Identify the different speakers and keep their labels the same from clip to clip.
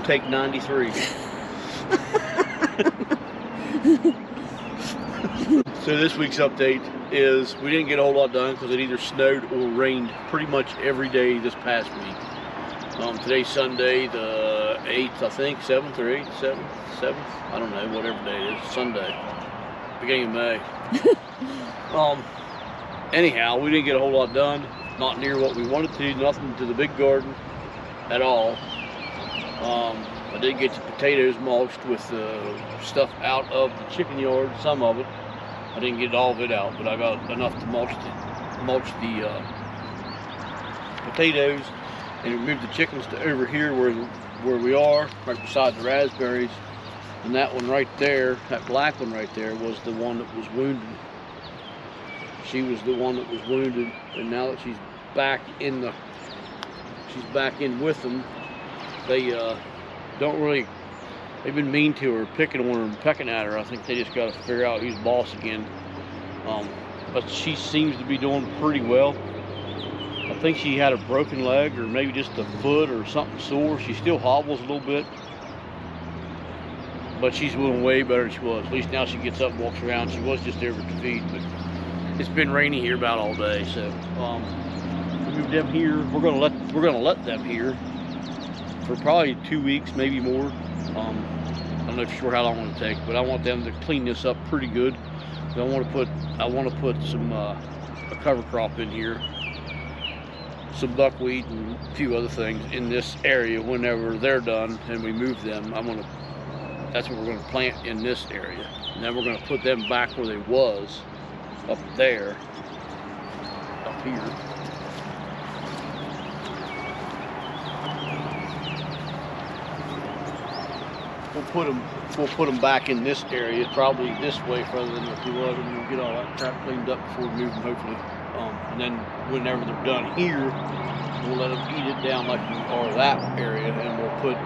Speaker 1: Take 93. So this week's update is we didn't get a whole lot done because it either snowed or rained pretty much every day this past week. Today's Sunday, the 8th, I think, 7th or 8th, 7th, I don't know, whatever day it is, Sunday, beginning of May. Anyhow, we didn't get a whole lot done, not near what we wanted to, nothing to the big garden at all. I did get the potatoes mulched with the stuff out of the chicken yard, some of it. I didn't get all of it out, but I got enough to mulch the potatoes and move the chickens to over here where we are, right beside the raspberries. And that one right there, that black one right there, was the one that was wounded. She was the one that was wounded, and now that she's back in with them, they they've been mean to her, picking on her and pecking at her. I think they just got to figure out who's boss again. But she seems to be doing pretty well. I think she had a broken leg or maybe just a foot or something sore. She still hobbles a little bit, but she's doing way better than she was. At least now she gets up and walks around. She was just there for the feed, but it's been rainy here about all day. So we moved them here. We're gonna let them here for probably 2 weeks, maybe more. I don't know for sure how long it'll take, but I want them to clean this up pretty good. I want to put some a cover crop in here, some buckwheat and a few other things in this area whenever they're done and we move them. That's what we're going to plant in this area, and then we're going to put them back where they was, up there, up here. We'll put them back in this area, probably this way further than if we was, and we'll get all that crap cleaned up before we move them, hopefully. And then whenever they're done here, we'll let them eat it down like we are that area, and we'll put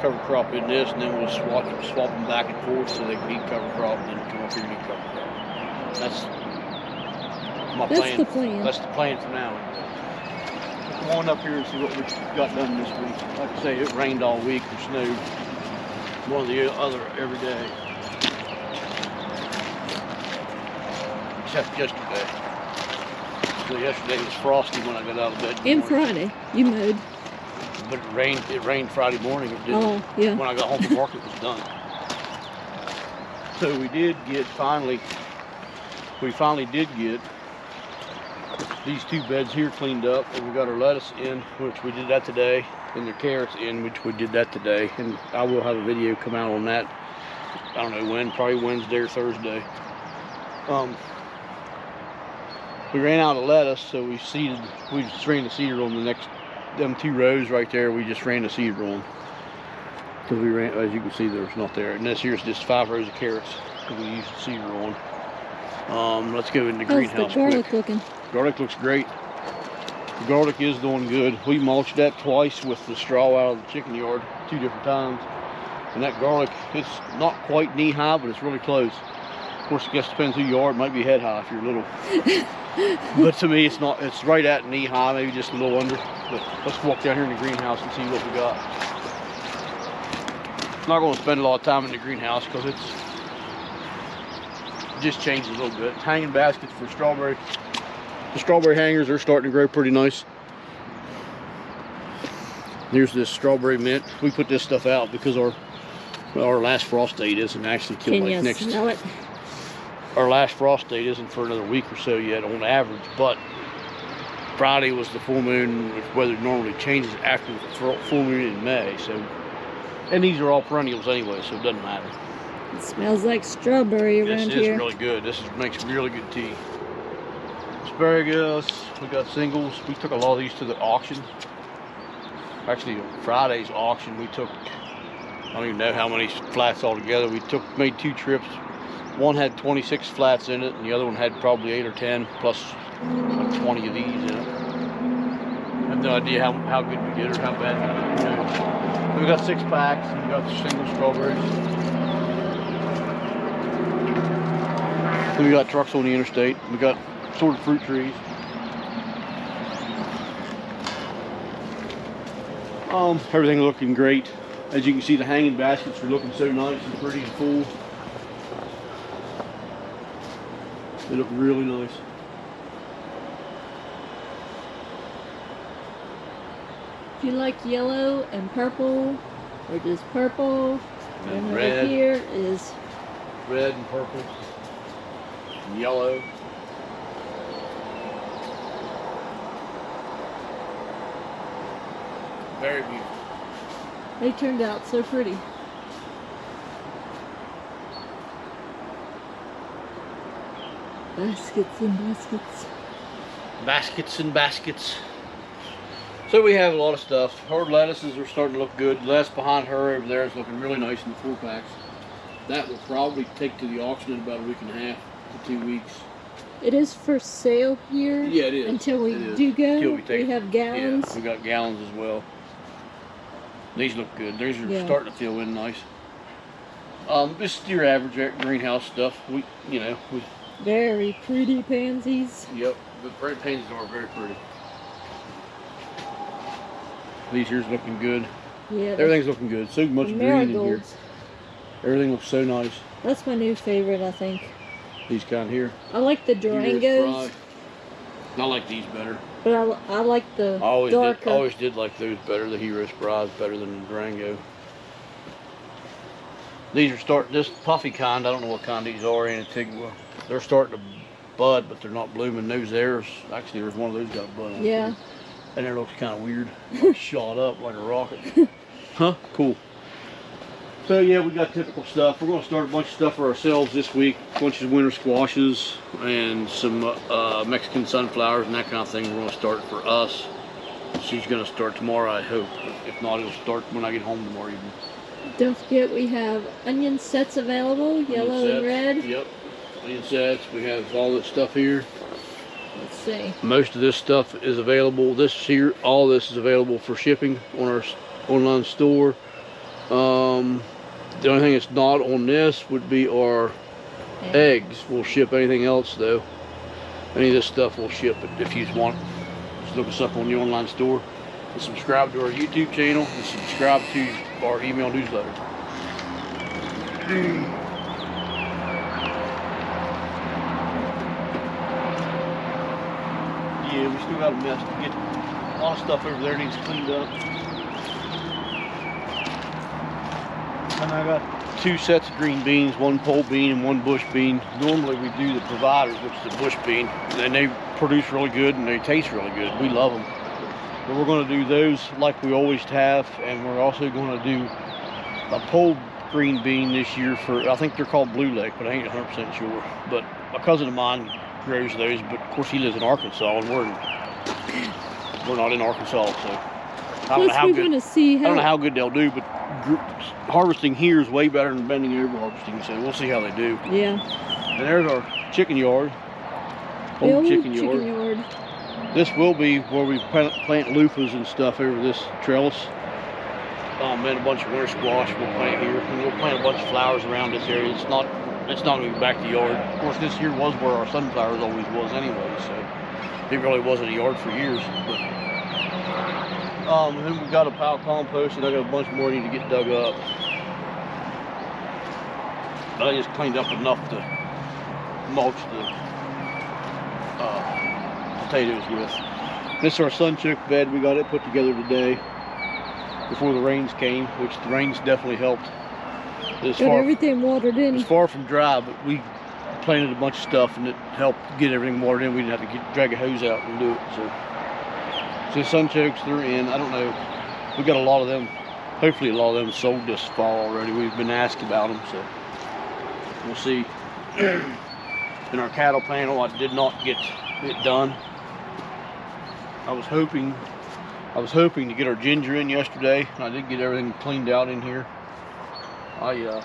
Speaker 1: cover crop in this, and then we'll swap them back and forth so they can eat cover crop and then come up here and eat cover crop. That's my plan.
Speaker 2: That's the plan.
Speaker 1: That's the plan for now. Come on up here and see what we got done this week. Like I say, it rained all week or snowed. One or the other every day, except yesterday. So yesterday was frosty when I got out of bed.
Speaker 2: And Friday, you mowed.
Speaker 1: But it rained Friday morning. It didn't.
Speaker 2: Oh, yeah.
Speaker 1: When I got home from work, it was done. So we finally did get these two beds here cleaned up, and we got our lettuce in, which we did that today, and the carrots in, which we did that today, and I will have a video come out on that. I don't know when, probably Wednesday or Thursday. We ran out of lettuce, so we just ran the seeder on them 2 rows right there. We just ran the seeder on, because we ran, as you can see, there's not there. And this here's just 5 rows of carrots that we used the seeder on. Let's go in the greenhouse.
Speaker 2: How's the garlic looking?
Speaker 1: Garlic looks great. The garlic is doing good. We mulched that twice with the straw out of the chicken yard, 2 different times. And that garlic, it's not quite knee high, but it's really close. Of course, I guess it depends who you are. It might be head high if you're little. But to me, it's not. It's right at knee high, maybe just a little under. But let's walk down here in the greenhouse and see what we got. I'm not going to spend a lot of time in the greenhouse because it just changes a little bit. Hanging baskets for strawberry. The strawberry hangers are starting to grow pretty nice. Here's this strawberry mint. We put this stuff out because our last frost date isn't actually till like next.
Speaker 2: Can you smell it?
Speaker 1: Our last frost date isn't for another week or so yet on average, but Friday was the full moon, which weather normally changes after the full moon in May. So, and these are all perennials anyway, so it doesn't matter.
Speaker 2: It smells like strawberry around here.
Speaker 1: This is really good. This makes really good tea. Asparagus, we got singles. We took a lot of these to the auction. Actually, Friday's auction, we took, I don't even know how many flats altogether. We made 2 trips. One had 26 flats in it, and the other one had probably 8 or 10, plus like 20 of these in it. I have no idea how good we did or how bad we did. We got 6 packs, and we got the single strawberries. Then we got trucks on the interstate. We got assorted fruit trees. Everything looking great. As you can see, the hanging baskets are looking so nice and pretty and full. They look really nice.
Speaker 2: If you like yellow and purple, or just purple,
Speaker 1: And
Speaker 2: then
Speaker 1: red.
Speaker 2: over here is
Speaker 1: Red and purple and yellow. Very beautiful.
Speaker 2: they turned out so pretty. Baskets and baskets.
Speaker 1: Baskets and baskets. So we have a lot of stuff. Her lettuces are starting to look good. The lettuce behind her over there is looking really nice in the 4-packs. That will probably take to the auction in about a week and a half to 2 weeks.
Speaker 2: It is for sale here.
Speaker 1: Yeah, it is.
Speaker 2: Until we
Speaker 1: It is.
Speaker 2: do go.
Speaker 1: Until we
Speaker 2: have gallons.
Speaker 1: Yeah, we got gallons as well. These look good. These are
Speaker 2: Yeah.
Speaker 1: starting to fill in nice. This is your average greenhouse stuff. We.
Speaker 2: Very pretty pansies.
Speaker 1: Yep. The red pansies are very pretty. These here's looking good.
Speaker 2: Yeah.
Speaker 1: Everything's looking good. So much
Speaker 2: the
Speaker 1: green in here.
Speaker 2: marigolds.
Speaker 1: Everything looks so nice.
Speaker 2: That's my new favorite, I think.
Speaker 1: These kind here.
Speaker 2: I like the
Speaker 1: Heroes
Speaker 2: Durangos,
Speaker 1: Pride. I like these better.
Speaker 2: but I like the
Speaker 1: I always
Speaker 2: darker.
Speaker 1: did like those better. The Heroes Prize better than the Durango. These are this puffy kind. I don't know what kind these are. Antigua. They're starting to bud, but they're not blooming. There's actually there's one of those got a bud on it.
Speaker 2: Yeah.
Speaker 1: And it looks kind of weird, like shot up like a rocket. Huh? Cool. So yeah, we got typical stuff. We're going to start a bunch of stuff for ourselves this week. A bunch of winter squashes and some Mexican sunflowers and that kind of thing. We're going to start for us. She's going to start tomorrow, I hope. If not, it'll start when I get home tomorrow evening.
Speaker 2: Don't forget we have onion sets available, yellow
Speaker 1: Onion
Speaker 2: and
Speaker 1: sets.
Speaker 2: red.
Speaker 1: Yep. Onion sets. We have all this stuff here.
Speaker 2: Let's see.
Speaker 1: Most of this stuff is available. All this is available for shipping on our online store. The only thing that's not on this would be our eggs. We'll ship anything else though. Any of this stuff we'll ship it if you want. Just look us up on the online store and subscribe to our YouTube channel and subscribe to our email newsletter. Yeah, we still got a mess to get. A lot of stuff over there needs cleaned up. And I got 2 sets of green beans, 1 pole bean and 1 bush bean. Normally we do the providers, which is the bush bean, and they produce really good and they taste really good. We love them. But we're going to do those like we always have, and we're also going to do a pole green bean this year for, I think they're called Blue Lake, but I ain't 100% sure. But a cousin of mine grows those, but of course he lives in Arkansas and we're not in Arkansas, so I don't know how good. I don't know how good they'll do, but harvesting here is way better than bending over harvesting, so we'll see how they do.
Speaker 2: Yeah.
Speaker 1: And there's our chicken yard. Old chicken yard. This will be where we plant loofahs and stuff over this trellis. And a bunch of winter squash we'll plant here, and we'll plant a bunch of flowers around this area. It's not going to be back to yard. Of course, this here was where our sunflowers always was anyway, so it really wasn't a yard for years. But and then we got a pile of compost, and I got a bunch more I need to get dug up. But I just cleaned up enough to mulch the potatoes with. This is our sunchoke bed. We got it put together today before the rains came, which the rains definitely helped.
Speaker 2: Got everything watered in.
Speaker 1: It's far from dry, but we planted a bunch of stuff and it helped get everything watered in. We didn't have to drag a hose out and do it. So the sunchokes, they're in. I don't know. We got a lot of them. Hopefully a lot of them sold this fall already. We've been asked about them, so we'll see. In our cattle panel, I did not get it done. I was hoping to get our ginger in yesterday. I did get everything cleaned out in here. I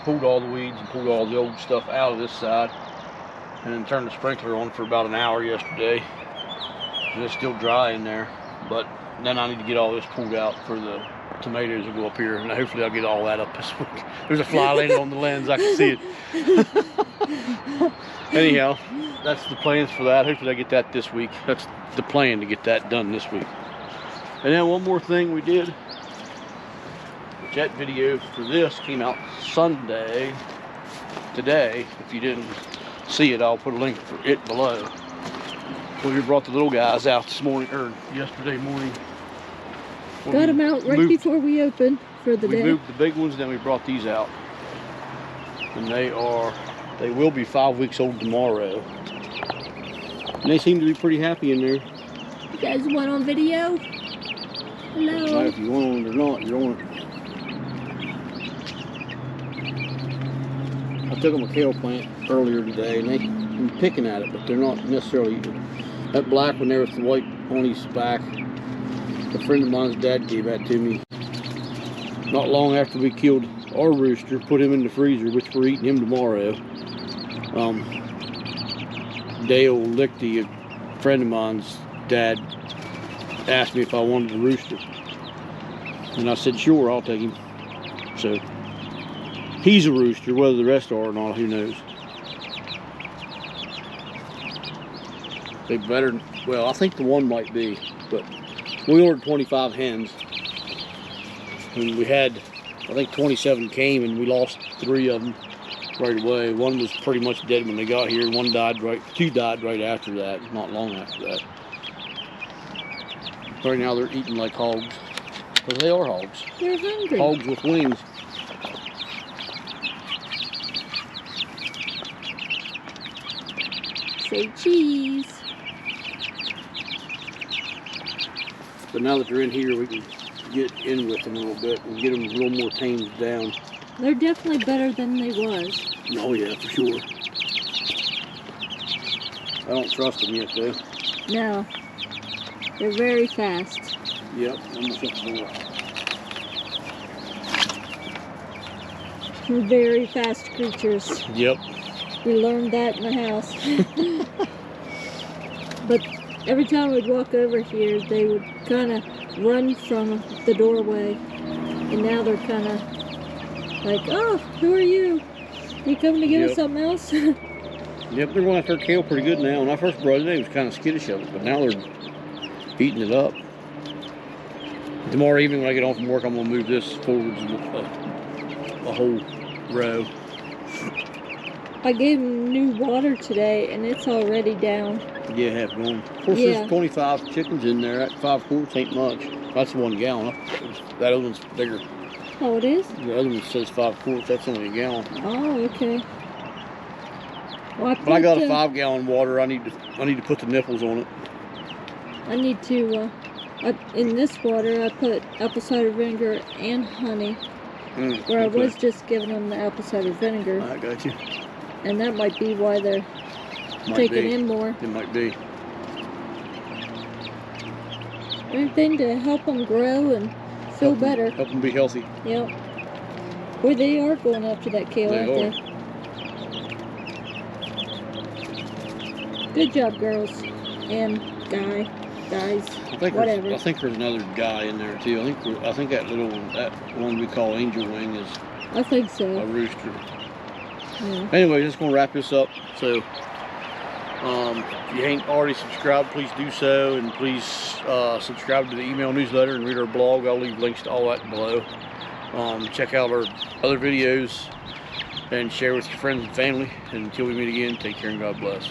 Speaker 1: pulled all the weeds and pulled all the old stuff out of this side, and then turned the sprinkler on for about an hour yesterday. And it's still dry in there, but then I need to get all this pulled out for the tomatoes that go up here, and hopefully I'll get all that up this week. There's a fly landing on the lens, I can see it. Anyhow, that's the plans for that. Hopefully I get that this week. That's the plan, to get that done this week. And then one more thing we did. Jet video for this came out Sunday, today. If you didn't see it, I'll put a link for it below. So we brought the little guys out this morning, or yesterday morning.
Speaker 2: Got them out right before we opened for the day.
Speaker 1: We moved the big ones, then we brought these out. And they will be 5 weeks old tomorrow. And they seem to be pretty happy in there.
Speaker 2: You guys want on video? Hello.
Speaker 1: Now, if you want on it or not, you're on it. I took them a kale plant earlier today, and they've been picking at it, but they're not necessarily eating. That black one there with the white on his back, a friend of mine's dad gave that to me not long after we killed our rooster, put him in the freezer, which we're eating him tomorrow. Dale Lichty, a friend of mine's dad, asked me if I wanted a rooster, and I said sure, I'll take him. So he's a rooster. Whether the rest are or not, who knows. They better, well, I think the one might be, but we ordered 25 hens, and we had, I think 27 came, and we lost 3 of them right away. One was pretty much dead when they got here, and two died right after that, not long after that. Right now they're eating like hogs, because they are hogs.
Speaker 2: They're hungry.
Speaker 1: Hogs with wings.
Speaker 2: Say cheese.
Speaker 1: But now that they're in here, we can get in with them a little bit and get them a little more tamed down.
Speaker 2: They're definitely better than they was.
Speaker 1: Oh yeah, for sure. I don't trust them yet though.
Speaker 2: No. They're very fast.
Speaker 1: Yep, almost up the door.
Speaker 2: They're very fast creatures.
Speaker 1: Yep.
Speaker 2: We learned that in the house. But every time we'd walk over here, they would kind of run from the doorway. And now they're kind of like, oh, who are you? You coming to get us something else?
Speaker 1: Yep, they're going after kale pretty good now. When I first brought it in, it was kind of skittish of it, but now they're eating it up. Tomorrow evening when I get home from work, I'm going to move this forward a whole row.
Speaker 2: I gave them new water today, and it's already down.
Speaker 1: Yeah, half gone. Of course, there's 25 chickens in there. That 5 quarts ain't much. That's 1 gallon. That other one's bigger.
Speaker 2: Oh, it is?
Speaker 1: The other one says 5 quarts. That's only a gallon.
Speaker 2: Oh, okay. Well,
Speaker 1: but I got a 5-gallon water. I need to put the nipples on it.
Speaker 2: I need to. In this water, I put apple cider vinegar and honey. Where I was just giving them the apple cider vinegar.
Speaker 1: I got you.
Speaker 2: And that might be why they're taking in more.
Speaker 1: It might be.
Speaker 2: Anything to help them grow and feel better.
Speaker 1: Help them be healthy.
Speaker 2: Yep. Boy, they are going after that kale, aren't they? Good job, girls. And guys. Whatever.
Speaker 1: I think there's another guy in there too. I think that little one, that one we call Angel Wing, is
Speaker 2: I think so.
Speaker 1: A rooster.
Speaker 2: Yeah.
Speaker 1: Anyway, just gonna wrap this up. So, if you ain't already subscribed, please do so, and please subscribe to the email newsletter and read our blog. I'll leave links to all that below. Check out our other videos and share with your friends and family. And until we meet again, take care and God bless.